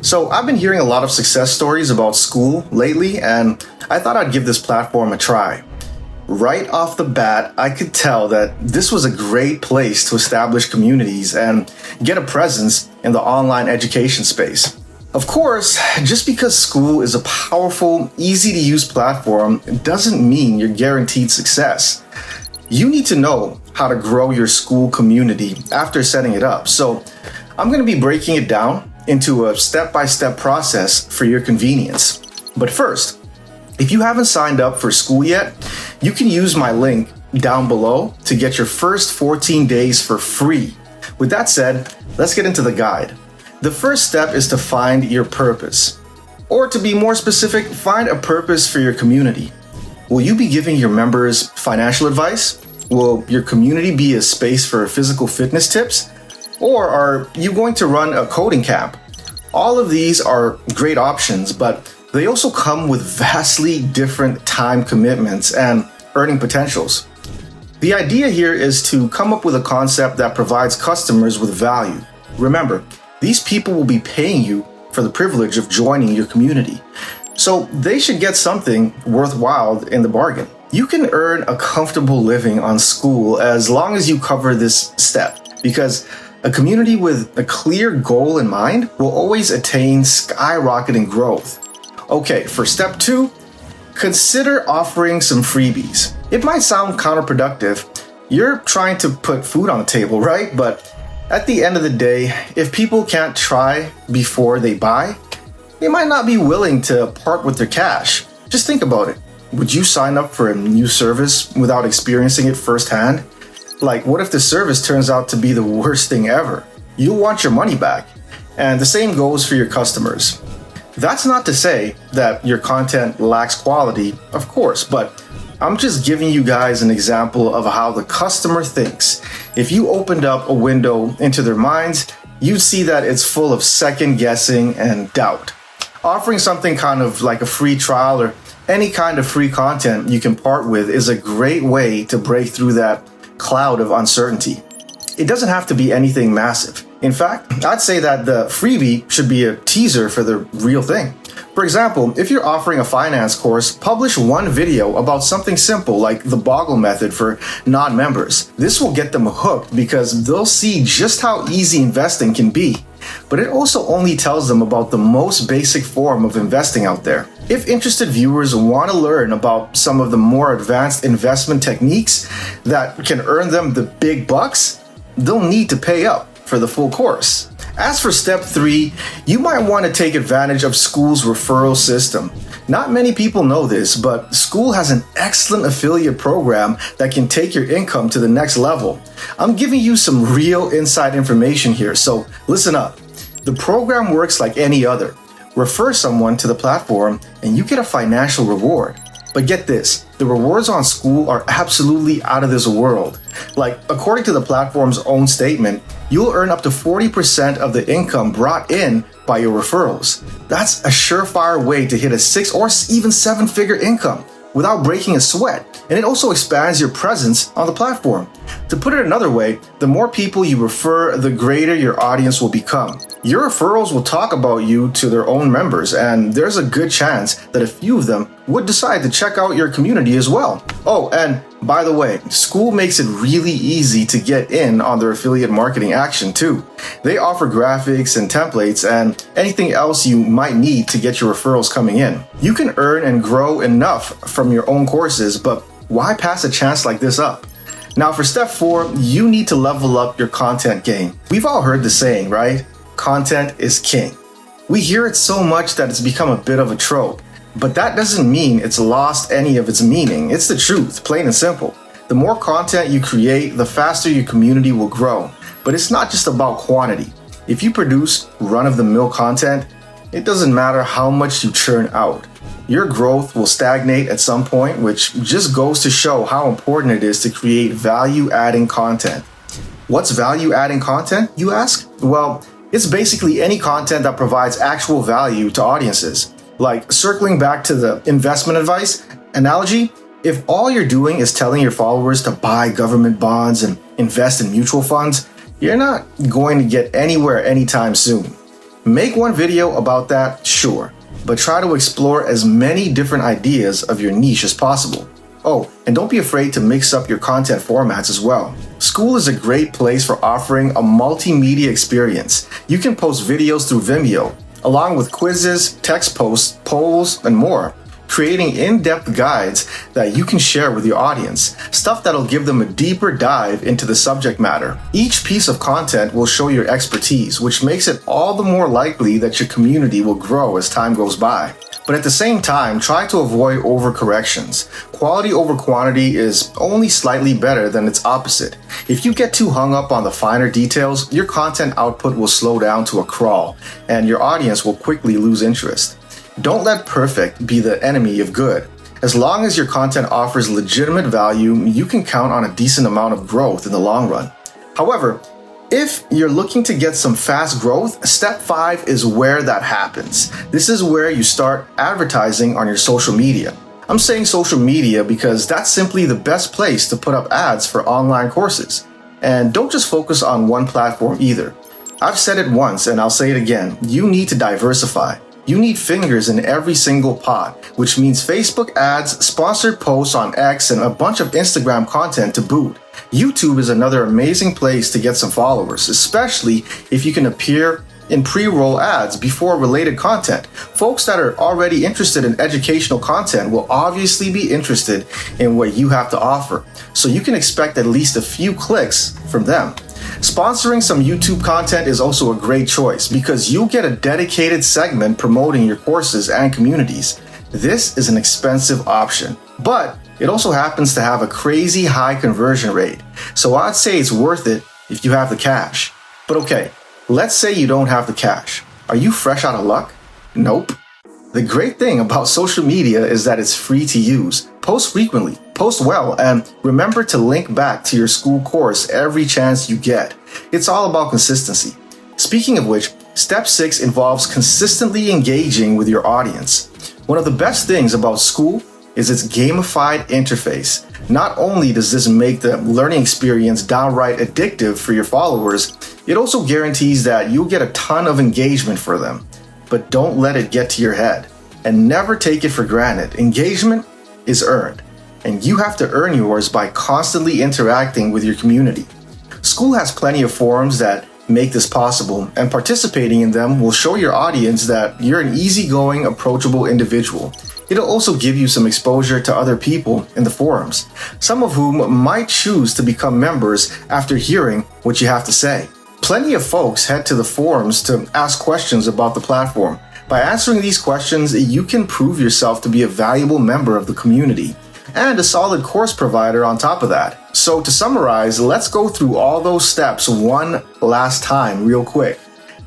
So I've been hearing a lot of success stories about Skool lately, and I thought I'd give this platform a try. Right off the bat, I could tell that this was a great place to establish communities and get a presence in the online education space. Of course, just because Skool is a powerful, easy-to-use platform doesn't mean you're guaranteed success. You need to know how to grow your Skool community after setting it up. So I'm going to be breaking it down into a step-by-step process for your convenience. But first, if you haven't signed up for Skool yet, you can use my link down below to get your first 14 days for free. With that said, let's get into the guide. The first step is to find your purpose. Or to be more specific, find a purpose for your community. Will you be giving your members financial advice? Will your community be a space for physical fitness tips? Or are you going to run a coding camp? All of these are great options, but they also come with vastly different time commitments and earning potentials. The idea here is to come up with a concept that provides customers with value. Remember, these people will be paying you for the privilege of joining your community, so they should get something worthwhile in the bargain. You can earn a comfortable living on Skool as long as you cover this step, because a community with a clear goal in mind will always attain skyrocketing growth. Okay, for step 2, consider offering some freebies. It might sound counterproductive. You're trying to put food on the table, right? But at the end of the day, if people can't try before they buy, they might not be willing to part with their cash. Just think about it. Would you sign up for a new service without experiencing it firsthand? Like, what if the service turns out to be the worst thing ever? You'll want your money back. And the same goes for your customers. That's not to say that your content lacks quality, of course, but I'm just giving you guys an example of how the customer thinks. If you opened up a window into their minds, you'd see that it's full of second guessing and doubt. Offering something kind of like a free trial or any kind of free content you can part with is a great way to break through that cloud of uncertainty. It doesn't have to be anything massive. In fact, I'd say that the freebie should be a teaser for the real thing. For example, if you're offering a finance course, publish one video about something simple like the Boggle method for non-members. This will get them hooked because they'll see just how easy investing can be. But it also only tells them about the most basic form of investing out there. If interested viewers want to learn about some of the more advanced investment techniques that can earn them the big bucks, they'll need to pay up for the full course. As for step 3, you might want to take advantage of Skool's referral system. Not many people know this, but Skool has an excellent affiliate program that can take your income to the next level. I'm giving you some real inside information here, so listen up. The program works like any other. Refer someone to the platform and you get a financial reward. But get this, the rewards on Skool are absolutely out of this world. Like, according to the platform's own statement, you'll earn up to 40% of the income brought in by your referrals. That's a surefire way to hit a 6 or even 7-figure income without breaking a sweat. And it also expands your presence on the platform. To put it another way, the more people you refer, the greater your audience will become. Your referrals will talk about you to their own members, and there's a good chance that a few of them would decide to check out your community as well. Oh, and by the way, Skool makes it really easy to get in on their affiliate marketing action too. They offer graphics and templates and anything else you might need to get your referrals coming in. You can earn and grow enough from your own courses, but why pass a chance like this up? Now for step 4, you need to level up your content game. We've all heard the saying, right? Content is king. We hear it so much that it's become a bit of a trope. But that doesn't mean it's lost any of its meaning. It's the truth, plain and simple. The more content you create, the faster your community will grow. But it's not just about quantity. If you produce run-of-the-mill content, it doesn't matter how much you churn out. Your growth will stagnate at some point, which just goes to show how important it is to create value-adding content. What's value-adding content, you ask? Well, it's basically any content that provides actual value to audiences. Like, circling back to the investment advice analogy, if all you're doing is telling your followers to buy government bonds and invest in mutual funds, you're not going to get anywhere anytime soon. Make one video about that, sure, but try to explore as many different ideas of your niche as possible. Oh, and don't be afraid to mix up your content formats as well. Skool is a great place for offering a multimedia experience. You can post videos through Vimeo, along with quizzes, text posts, polls, and more, creating in-depth guides that you can share with your audience, stuff that'll give them a deeper dive into the subject matter. Each piece of content will show your expertise, which makes it all the more likely that your community will grow as time goes by. But at the same time, try to avoid overcorrections. Quality over quantity is only slightly better than its opposite. If you get too hung up on the finer details, your content output will slow down to a crawl, and your audience will quickly lose interest. Don't let perfect be the enemy of good. As long as your content offers legitimate value, you can count on a decent amount of growth in the long run. However, if you're looking to get some fast growth, step 5 is where that happens. This is where you start advertising on your social media. I'm saying social media because that's simply the best place to put up ads for online courses. And don't just focus on one platform either. I've said it once and I'll say it again. You need to diversify. You need fingers in every single pot, which means Facebook ads, sponsored posts on X, and a bunch of Instagram content to boot. YouTube is another amazing place to get some followers, especially if you can appear in pre-roll ads before related content. Folks that are already interested in educational content will obviously be interested in what you have to offer, so you can expect at least a few clicks from them. Sponsoring some YouTube content is also a great choice because you'll get a dedicated segment promoting your courses and communities. This is an expensive option, but it also happens to have a crazy high conversion rate, so I'd say it's worth it if you have the cash. But okay, let's say you don't have the cash. Are you fresh out of luck? Nope. The great thing about social media is that it's free to use. Post frequently, post well, and remember to link back to your Skool course every chance you get. It's all about consistency. Speaking of which, step 6 involves consistently engaging with your audience. One of the best things about Skool is its gamified interface. Not only does this make the learning experience downright addictive for your followers, it also guarantees that you'll get a ton of engagement for them. But don't let it get to your head, and never take it for granted. Engagement is earned, and you have to earn yours by constantly interacting with your community. Skool has plenty of forums that make this possible, and participating in them will show your audience that you're an easygoing, approachable individual. It'll also give you some exposure to other people in the forums, some of whom might choose to become members after hearing what you have to say. Plenty of folks head to the forums to ask questions about the platform. By answering these questions, you can prove yourself to be a valuable member of the community and a solid course provider on top of that. So to summarize, let's go through all those steps one last time real quick.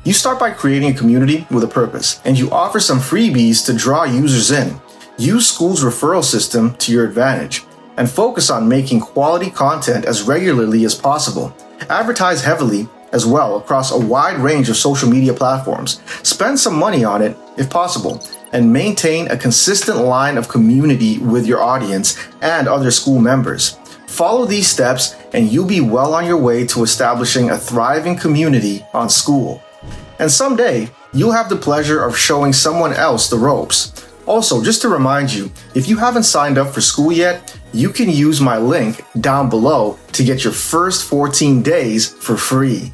You start by creating a community with a purpose, and you offer some freebies to draw users in. Use Skool's referral system to your advantage, and focus on making quality content as regularly as possible. Advertise heavily as well across a wide range of social media platforms. Spend some money on it if possible, and maintain a consistent line of community with your audience and other Skool members. Follow these steps and you'll be well on your way to establishing a thriving community on Skool. And someday, you'll have the pleasure of showing someone else the ropes. Also, just to remind you, if you haven't signed up for Skool yet, you can use my link down below to get your first 14 days for free.